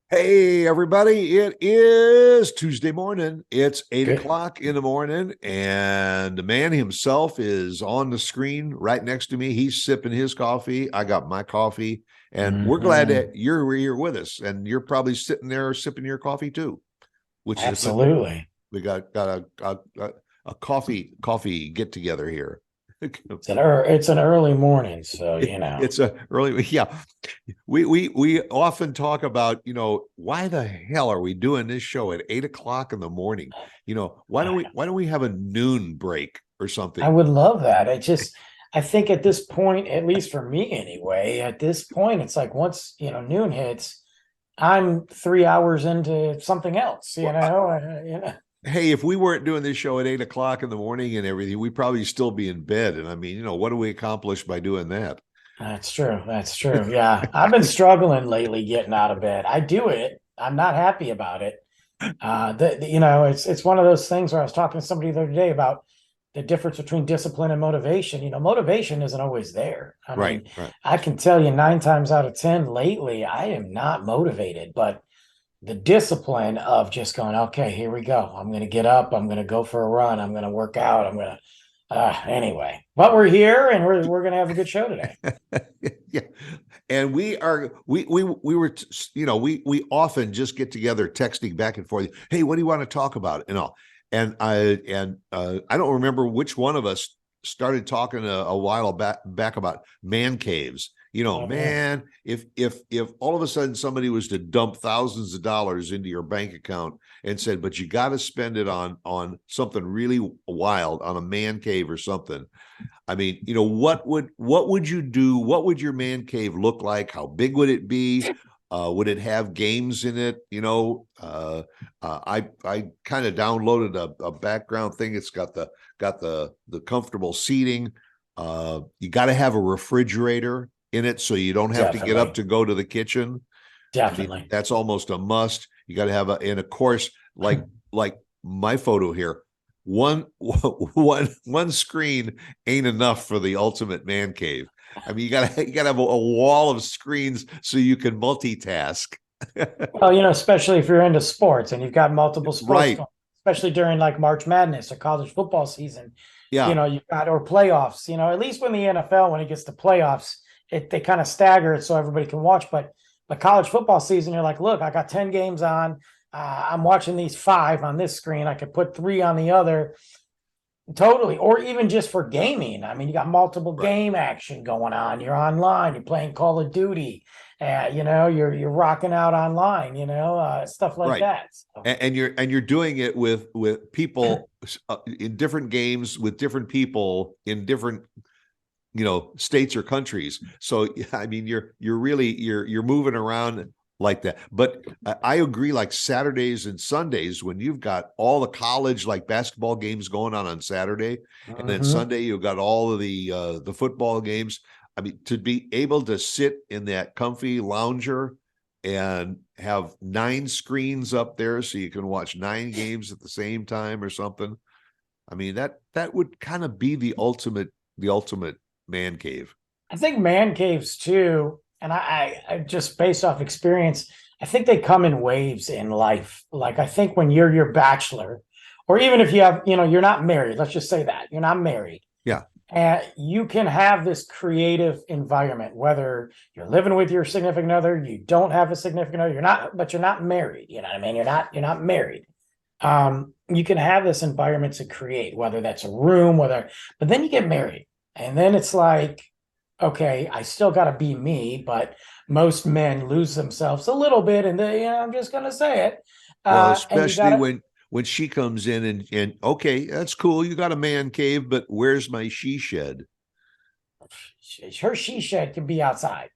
Hey, everybody. It is Tuesday morning. It's 8 Good. o'clock in the morning, and the man himself is on the screen right next to me. He's sipping his coffee. I got my coffee, and we're glad Hmm. that you're here with us. And you're probably sitting there sipping your coffee too, which is a good thing. Absolutely. We got a coffee get together here. It's an early morning, so It's a early, yeah. We often talk about, why the hell are we doing this show at 8 o'clock in the morning? Why don't we have a noon break or I something? would love that. I think at this point, at least for me anyway, at this point, it's like once, noon hits, I'm 3 hours into something else, Well, hey, if we weren't doing this show at 8 o'clock in the morning and everything, we'd probably still be in bed. And I mean, what do we accomplish by doing that? That's true. That's true. Yeah. I've been struggling lately getting out of bed. I do it. I'm not happy about it. It's one of those things where I was talking to somebody the other day about the difference between discipline and motivation. Motivation isn't always there. I Right, mean, right. I can tell you 9 times out of 10 lately, I am not motivated, but the discipline of just going, okay, here we go. I'm going to get up. I'm going to go for a run. I'm going to work out. I'm going to, anyway, but we're here and we're going to have a good show today. Yeah, and we were we often just get together texting back and forth. Hey, what do you want to talk about and all? And I don't remember which one of us started talking a while back about man caves. Mhm. Man, if all of a sudden somebody was to dump thousands of dollars into your bank account and said, but you got to spend it on something really wild, on a man cave or something. I mean, what would you do? What would your man cave look like? How big would it be? Would it have games in it? I kind of downloaded a background thing. It's got the comfortable seating. You got to have a refrigerator in it so you don't have to get up Definitely. to go to the kitchen. I mean, Definitely. that's almost a must. You got to have and of course, like my photo here, one screen ain't enough for the ultimate man cave. I mean, you gotta have a wall of screens so you can multitask. Well, especially if you're into sports and you've got multiple sports Right. going, especially during like March Madness or college football season, Yeah. you've got or playoffs, at least when the NFL, when it gets to playoffs, they kind of stagger it so everybody can watch. But college football season, you're like, look, I got 10 games on. I'm watching these five on this screen. I could put three on the other. Totally. Or even just for gaming. I mean, you got multiple Right. game action going on. You're online, you're playing Call of Duty, you're rocking out online, stuff like Right. that. So, And you're doing it with people in different games with different people in different states or countries. So yeah, I mean, you're really you're moving around like that. But I agree, like Saturdays and Sundays, when you've got all the college like basketball games going on Saturday, and then mhm. Sunday you've got all of the football games. I mean, to be able to sit in that comfy lounger and have nine screens up there so you can watch nine games at the same time or something. I mean, that would kind of be the ultimate man cave. I think man caves too, and I just based off experience, I think they come in waves in life. Like I think when you're your bachelor, or even if you have, you're not married, let's just say that you're not married. Yeah. And you can have this creative environment, whether you're living with your significant other, you don't have a significant other, but you're not married. You know what I mean? You're not married. You can have this environment to create, whether that's a room, but then you get married. And then it's like, okay, I still got to be me, but most men lose themselves a little bit. And I'm just going to say it. Well, And you got especially to, when she comes in and okay, that's cool. You got a man cave, but where's my she shed? her she shed can be outside.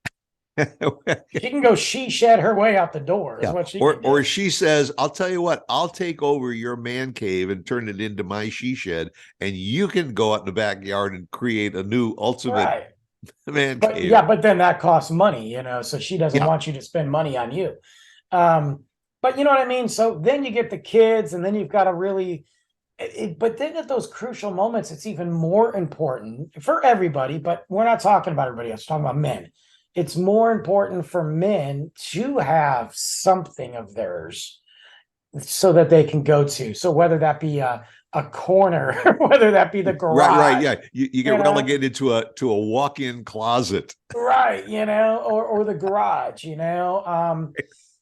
She can go she shed her way out the door, is Yeah. what she Or can do. or she says, I'll tell you what, I'll take over your man cave and turn it into my she shed, and you can go out in the backyard and create a new ultimate Right. man But cave. yeah, but then that costs money, so she doesn't Yeah. want you to spend money on you. But you know what I mean? So then you get the kids, and then you've got to really, but then at those crucial moments, it's even more important for everybody, but we're not talking about everybody else, we're talking about men. it's more important for men to have something of theirs so that they can go to. So whether that be a corner, whether that be the Right, garage, yeah. You get relegated to a walk-in closet. right, or the garage,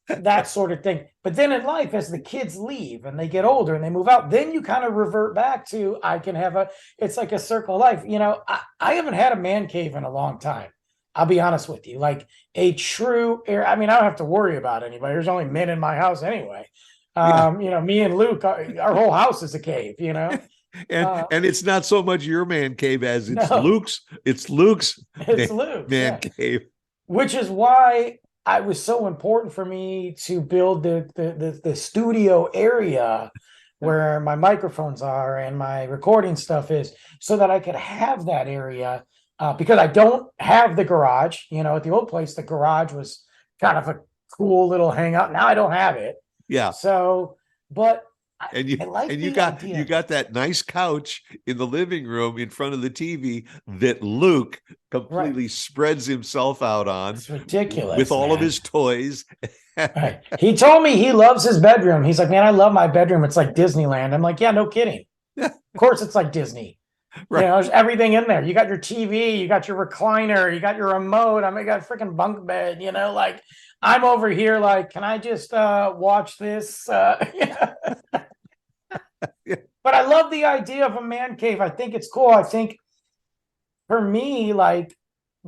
that sort of thing. But then in life, as the kids leave and they get older and they move out, then you kind of revert back to I can have it's like a circle of life. I haven't had a man cave in a long time. I'll be honest with you, like a true air. I mean, I don't have to worry about anybody. There's only men in my house anyway. Yeah. Me and Luke, our whole house is a cave, And it's not so much your man cave as it's no, Luke's. It's Luke's it's Luke's, man cave. which is why it was so important for me to build the studio area where my microphones are and my recording stuff is, so that I could have that area. Because I don't have the garage, at the old place, the garage was kind of a cool little hangout. Now I don't have it. Yeah. So, but And you got that nice couch in the living room in front of the TV that Luke completely spreads himself out on. It's ridiculous with all of his toys. Right. He told me he loves his bedroom. He's like, man, I love my bedroom. It's like Disneyland. I'm like, yeah, no kidding. Of course, it's like Disney. Right. There's everything in there. You got your TV, you got your recliner, you got your remote. I mean, you got a freaking bunk bed, like I'm over here, like, can I just watch this? Yeah. But I love the idea of a man cave. I think it's cool. I think for me, like,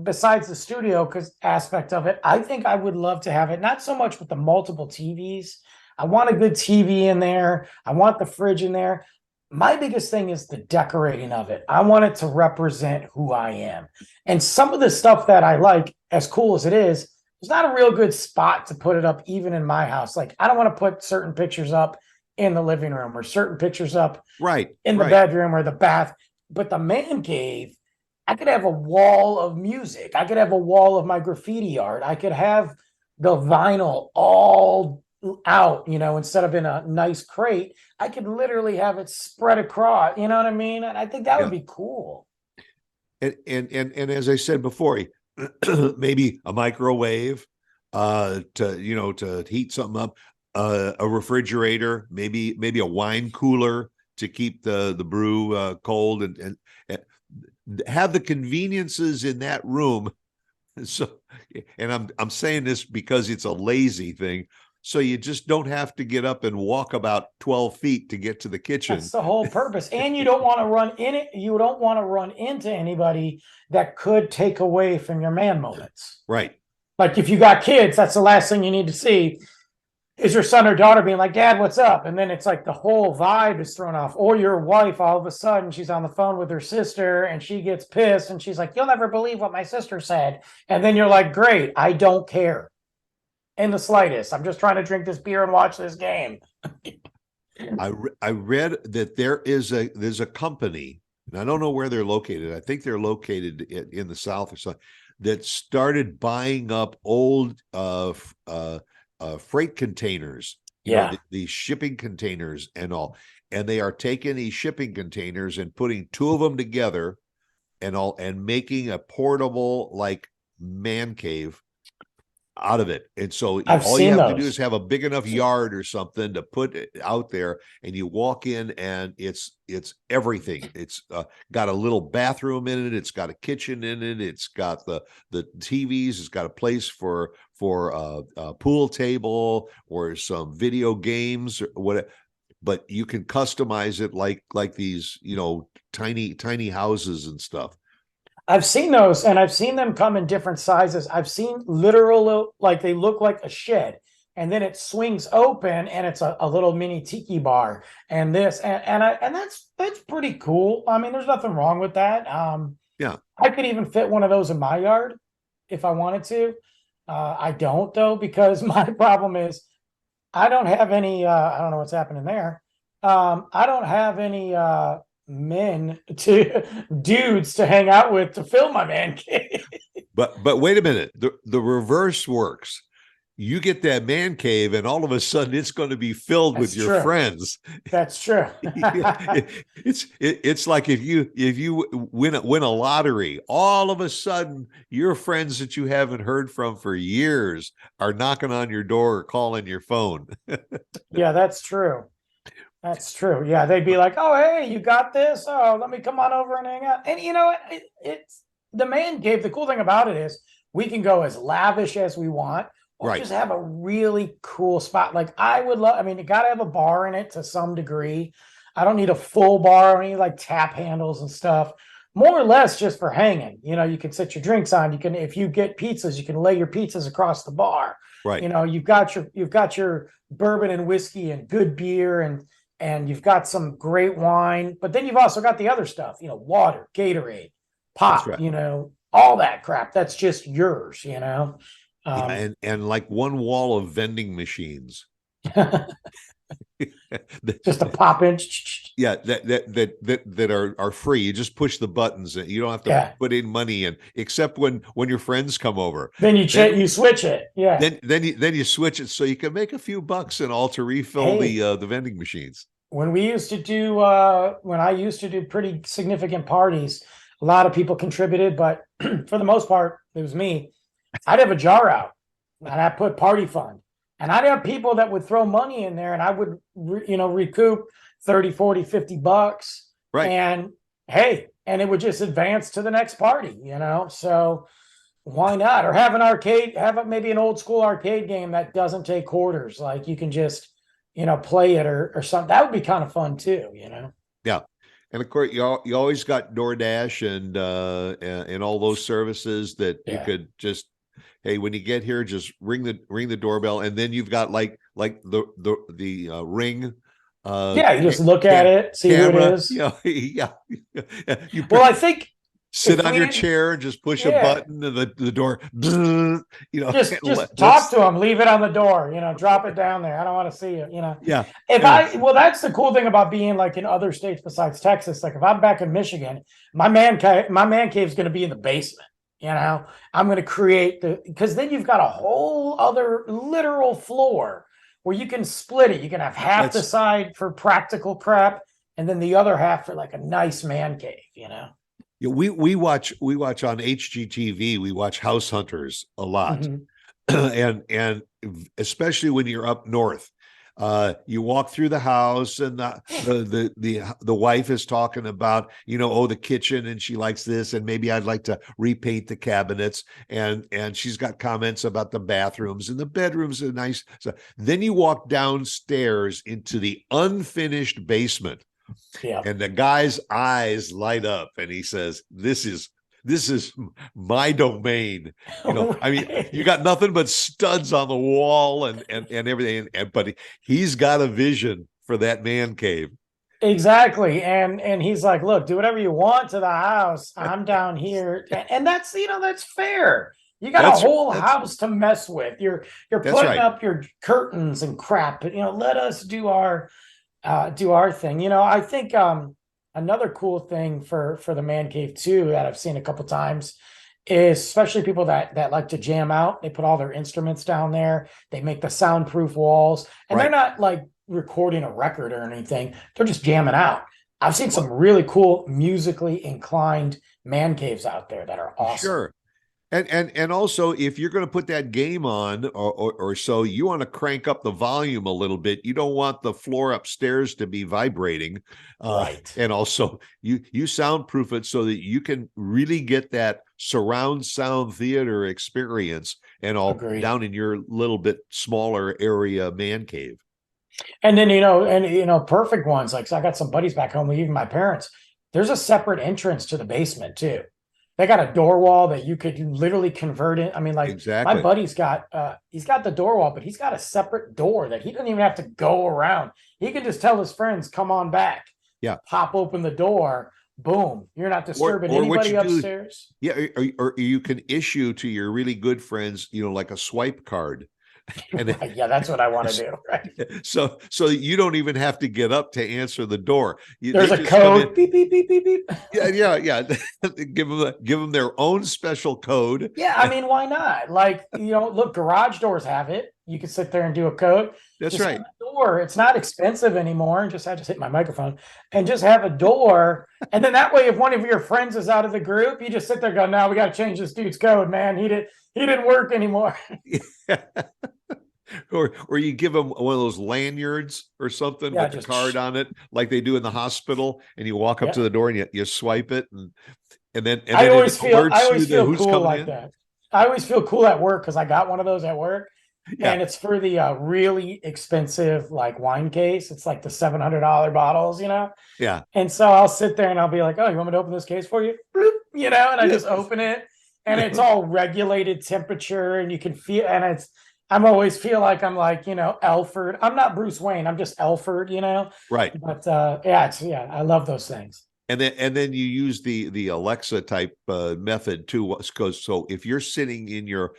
besides the studio aspect of it, I think I would love to have it, not so much with the multiple TVs. I want a good TV in there. I want the fridge in there. My biggest thing is the decorating of it. I want it to represent who I am. And some of the stuff that I like, as cool as it is, there's not a real good spot to put it up, even in my house. Like, I don't want to put certain pictures up in the living room or certain pictures up in the bedroom or the bath. But the man cave, I could have a wall of music. I could have a wall of my graffiti art. I could have the vinyl all out, instead of in a nice crate. I could literally have it spread across, you know what I mean? And I think that would be cool. And as I said before, maybe a microwave to heat something up, a refrigerator, maybe a wine cooler to keep the brew cold, and have the conveniences in that room. So, and I'm saying this because it's a lazy thing. So you just don't have to get up and walk about 12 feet to get to the kitchen. That's the whole purpose. And you don't want to run in it. You don't want to run into anybody that could take away from your man moments. Right. Like if you got kids, that's the last thing you need to see is your son or daughter being like, Dad, what's up? And then it's like the whole vibe is thrown off. Or your wife, all of a sudden, she's on the phone with her sister and she gets pissed and she's like, you'll never believe what my sister said. And then you're like, great, I don't care in the slightest. I'm just trying to drink this beer and watch this game. I read that there's a company, and I don't know where they're located. I think they're located in the South or something, that started buying up old freight containers, these shipping containers and all. And they are taking these shipping containers and putting two of them together and making a portable like man cave out of it. And so all you have to do is have a big enough yard or something to put it out there, and you walk in and it's everything. It's got a little bathroom in it, it's got a kitchen in it, it's got the TVs, it's got a place for a pool table or some video games or whatever. But you can customize it like these, tiny houses and stuff. I've seen those, and I've seen them come in different sizes. I've seen literal, like they look like a shed, and then it swings open, and it's a little mini tiki bar, and this, and that's pretty cool. I mean, there's nothing wrong with that. Yeah, I could even fit one of those in my yard if I wanted to. I don't though, because my problem is I don't have any. I don't know what's happening there. I don't have any. Dudes to hang out with to fill my man cave. But wait a minute, the reverse works. you get that man cave, and all of a sudden it's going to be filled with That's your true. friends. That's true. It's like if you win a lottery, all of a sudden your friends that you haven't heard from for years are knocking on your door or calling your phone. Yeah, that's true. That's true. Yeah, they'd be like, "Oh, hey, you got this? Oh, let me come on over and hang out." And you know, it's the man cave. The cool thing about it is we can go as lavish as we want, or Right. just have a really cool spot. Like I would love. I mean, you got to have a bar in it to some degree. I don't need a full bar. I need like tap handles and stuff. More or less just for hanging. You know, you can set your drinks on. You can, if you get pizzas, you can lay your pizzas across the bar. Right. You know, you've got your bourbon and whiskey and good beer and you've got some great wine, but then you've also got the other stuff, you know, water, Gatorade, That's pop, right. you know, all that crap. That's just yours, you know. Yeah, Um, and like one wall of vending machines. just a pop in. Yeah, that are free. You just push the buttons and you don't have to Yeah. put in money in, except when your friends come over. Then Then you switch it. Yeah. then you switch it so you can make a few bucks and all to refill Hey, the vending machines. when we used to do when I used to do pretty significant parties, a lot of people contributed, but for the most part, it was me. I'd have a jar out and I put party fund. And I'd have people that would throw money in there and I would recoup 30, 40, 50 bucks. Right. And hey, and it would just advance to the next party, you know? So why not? Or have an arcade, maybe an old school arcade game that doesn't take quarters. Like you can just, play it or something. That would be kind of fun too, you know? Yeah. And of course, you always got DoorDash and all those services that you Yeah. could just, hey, when you get here, just ring the doorbell, and then you've got like the Ring, Yeah, you just look at it, see who it camera. is. Yeah. You Well, I think sit if on we your didn't, chair and just push a yeah, button, and the door, and just talk to them, leave it on the door, drop it down there. I don't want to see it, yeah. Well, that's the cool thing about being like in other states besides Texas. Like if I'm back in Michigan, my man cave is going to be in the basement. I'm going to create because then you've got a whole other literal floor where you can split it. You can have half the side for practical crap and then the other half for like a nice man cave. Yeah, we watch on HGTV. We watch House Hunters a lot, Mm-hmm. and especially when you're up north. You walk through the house, and the wife is talking about, the kitchen, and she likes this, and maybe I'd like to repaint the cabinets, and she's got comments about the bathrooms, and the bedrooms are nice. So then you walk downstairs into the unfinished basement. Yeah. And the guy's eyes light up and he says, This is my domain. I mean, you got nothing but studs on the wall and everything. But he's got a vision for that man cave. Exactly. And he's like, look, do whatever you want to the house. I'm down here. And that's, that's fair. You got a whole house to mess with. You're putting up your curtains and crap, but let us do our thing. I think another cool thing for the man cave too that I've seen a couple times is especially people that like to jam out. They put all their instruments down there. They make the soundproof walls, and they're not like recording a record or anything. They're just jamming out. I've seen some really cool musically inclined man caves out there that are awesome. Sure. And also, if you're going to put that game on or so, you want to crank up the volume a little bit. You don't want the floor upstairs to be vibrating. Right. And also, you soundproof it so that you can really get that surround sound theater experience and all down in your little bit smaller area man cave. And then, perfect ones. Like, so I got some buddies back home, even my parents. There's a separate entrance to the basement too. They got a door wall that you could literally convert it. I mean, like exactly. My buddy's got, he's got the door wall, but he's got a separate door that he doesn't even have to go around. He can just tell his friends, come on back. Yeah. Pop open the door. Boom. You're not disturbing anybody upstairs. Yeah. Or you can issue to your really good friends, like a swipe card. And Right, yeah, that's what I want to do. Right. so you don't even have to get up to answer the door. There's They a just come code. in. Beep, beep, beep, beep, beep. Yeah. Give them their own special code. Yeah, I mean, why not? Like, look, garage doors have it. You can sit there and do a code. That's Just have right. a door. It's not expensive anymore. And I just hit my microphone and just have a door. And then that way, if one of your friends is out of the group, you just sit there and go, no, we got to change this dude's code, man. He didn't work anymore. Or you give them one of those lanyards or something Yeah, with the just card on it, like they do in the hospital, and you walk up yeah. to the door and you swipe it, and then I it I alerts you always that feel who's cool coming like in. that. I always feel cool at work because I got one of those at work. Yeah, And it's for the really expensive like wine case. It's like the $700 bottles, yeah. And so I'll sit there and I'll be like, "Oh, you want me to open this case for you?" Bloop, and I just open it, and it's all regulated temperature, and you can feel. And I'm always feel like I'm like Alfred. I'm not Bruce Wayne. I'm just Alfred, Right. But yeah, I love those things. And then you use the Alexa type method too, because so if you're sitting in your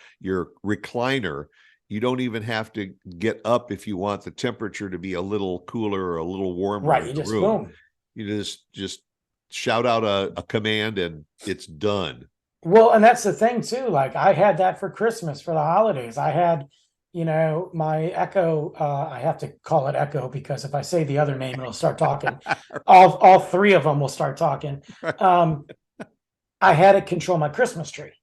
recliner, you don't even have to get up if you want the temperature to be a little cooler or a little warmer Right, in you the just room. boom. You just shout out a command and it's done. Well, and that's the thing too. Like I had that for Christmas for the holidays. I had, my Echo. I have to call it Echo because if I say the other name, it'll start talking. All three of them will start talking. I had it control my Christmas tree,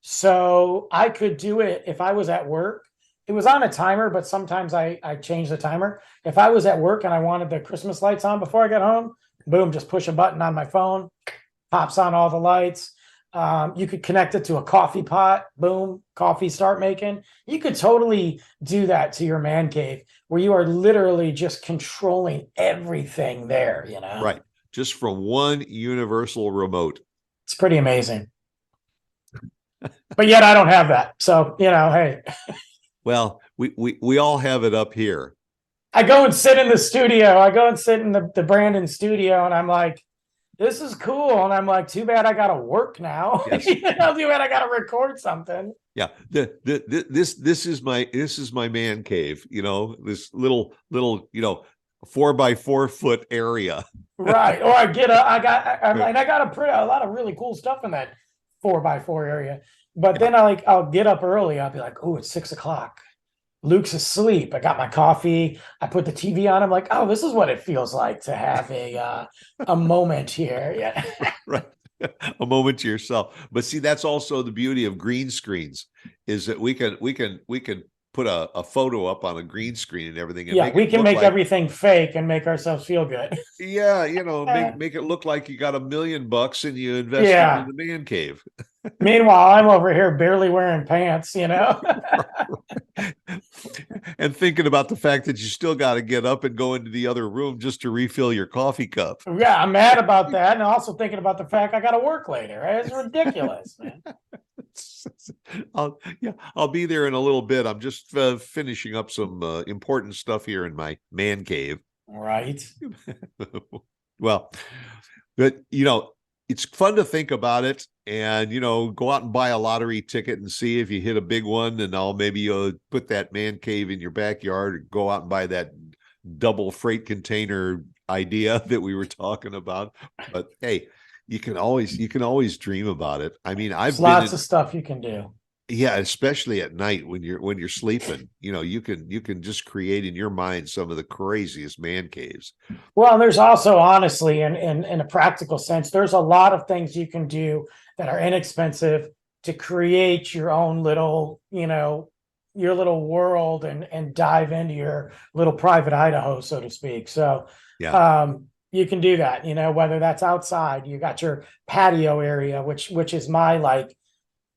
so I could do it if I was at work. It was on a timer, but sometimes I change the timer. If I was at work and I wanted the Christmas lights on before I got home, boom, just push a button on my phone, pops on all the lights. You could connect it to a coffee pot, boom, coffee start making. You could totally do that to your man cave where you are literally just controlling everything there, Right. Just from one universal remote. It's pretty amazing. But yet I don't have that. So, hey. Well, we all have it up here. I go and sit in the studio. I go and sit in the Brandon studio, and I'm like, this is cool. And I'm like, too bad I got to work now. Yes. Too bad I got to record something. Yeah. This is my man cave, this little 4x4 foot area. Right. Or I got a lot of really cool stuff in that 4x4 area. But then I'll get up early. I'll be like, oh, it's 6:00. Luke's asleep. I got my coffee. I put the TV on. I'm like, oh, this is what it feels like to have a moment here. Yeah. Right. A moment to yourself. But see, that's also the beauty of green screens is that we can put a photo up on a green screen and everything. And we can make everything fake and make ourselves feel good. Yeah, make it look like you got $1 million and you invest in the man cave. Meanwhile, I'm over here barely wearing pants, And thinking about the fact that you still got to get up and go into the other room just to refill your coffee cup. Yeah, I'm mad about that. And also thinking about the fact I got to work later. Right? It's ridiculous, man. I'll be there in a little bit. I'm just finishing up some important stuff here in my man cave. Right. Well, but it's fun to think about it and go out and buy a lottery ticket and see if you hit a big one, and I'll maybe put that man cave in your backyard or go out and buy that double freight container idea that we were talking about. But hey, you can always dream about it. I mean, There's lots of stuff you can do. Yeah, especially at night when you're sleeping, you can just create in your mind some of the craziest man caves. Well, there's also honestly, in a practical sense, there's a lot of things you can do that are inexpensive to create your own little, your little world and dive into your little private Idaho, so to speak. So, yeah. You can do that, whether that's outside, you got your patio area, which is my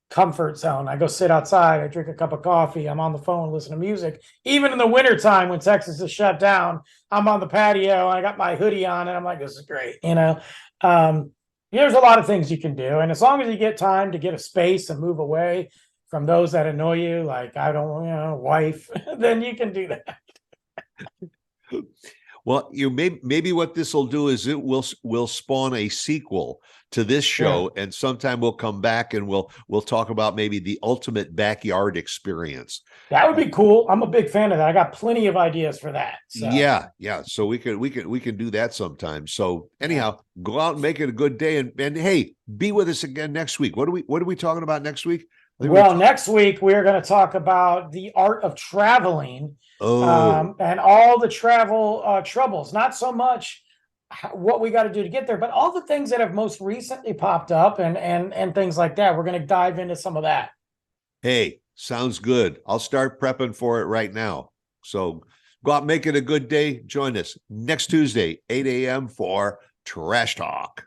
comfort zone. I go sit outside, I drink a cup of coffee, I'm on the phone, listen to music. Even in the wintertime when Texas is shut down, I'm on the patio, I got my hoodie on, and I'm like, this is great. There's a lot of things you can do. And as long as you get time to get a space and move away from those that annoy you, like I don't, wife, then you can do that. Well, maybe what this will do is it will spawn a sequel to this show, and sometime we'll come back and we'll talk about maybe the ultimate backyard experience. That would be cool. I'm a big fan of that. I got plenty of ideas for that. So. Yeah. So we can do that sometime. So anyhow, go out and make it a good day, and hey, be with us again next week. What are we talking about next week? Well, next week we're going to talk about the art of traveling. And all the travel troubles, not so much what we got to do to get there, but all the things that have most recently popped up and things like that. We're going to dive into some of that. Hey, sounds good. I'll start prepping for it right now. So go out, make it a good day. Join us next Tuesday, 8 a.m. for Trash Talk.